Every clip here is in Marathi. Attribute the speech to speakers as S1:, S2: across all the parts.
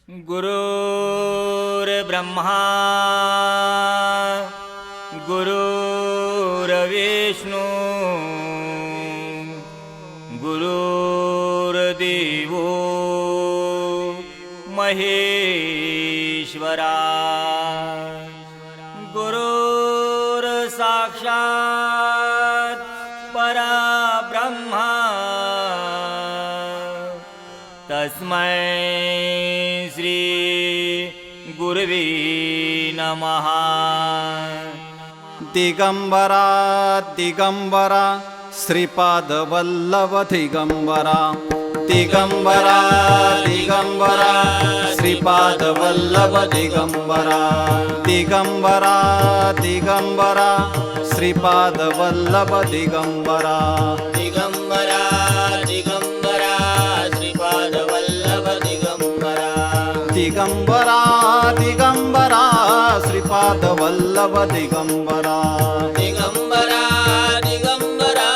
S1: गुरुर्ब्रह्मा गुरुर्विष्णू गुरुर्देवो महेश्वरा गुरुर्साक्षात् परब्रह्मा तस्मै श्री गुरवे नमः।
S2: दिगंबरा दिगंबरा श्रीपाद वल्लभ दिगंबरा दिगंबरा दिगंबरा श्रीपाद वल्लभ दिगंबरा दिगंबरा दिगंबरा श्रीपाद वल्लभ दिगंबरा
S1: दिगंबरा दिगंबरा श्रीपाद वल्लभ दिगंबरा
S2: दिगंबरा दिगंबरा श्रीपाद वल्लभ दिगंबरा
S1: दिगंबरा दिगंबरा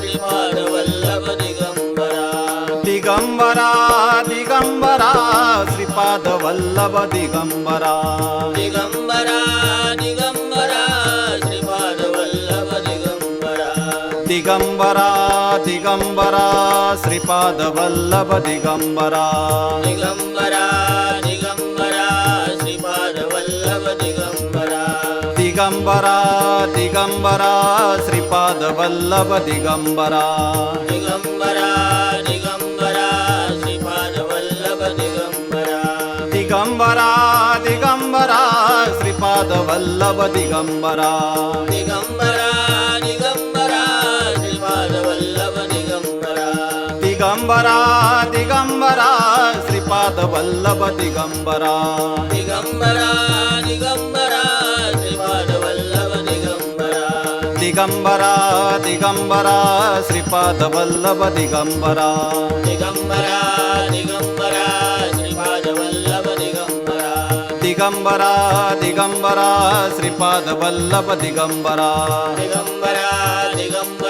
S1: श्रीपाद वल्लभ दिगंबरा
S2: दिगंबरा दिगंबरा श्रीपाद वल्लभ दिगंबरा
S1: दिगंबरा दिगंबरा श्रीपाद वल्लभ दिगंबरा
S2: दिगंबरा दिगंबरा श्रीपाद वल्लभ दिगंबरा
S1: दिगंबरा दिगंबरा श्रीपाद वल्लभ दिगंबरा
S2: दिगंबरा दिगंबरा श्रीपाद वल्लभ दिगंबरा
S1: दिगंबरा दिगंबरा श्रीपाद वल्लभ दिगंबरा
S2: दिगंबरा दिगंबरा श्रीपाद वल्लभ दिगंबरा
S1: दिगंबरा दिगंबरा श्रीपाद वल्लभ दिगंबरा
S2: दिगंबरा दिगंबरा श्रीपाद वल्लभ दिगंबरा
S1: दिगंबरा दिगंबरा श्रीपाद वल्लभ दिगंबरा
S2: दिगंबरा दिगंबरा श्रीपाद वल्लभ दिगंबरा
S1: दिगंबरा दिगंबरा श्रीपाद वल्लभ दिगंबरा
S2: दिगंबरा दिगंबरा श्रीपाद वल्लभ दिगंबरा
S1: दिगंबरा दिगंबरा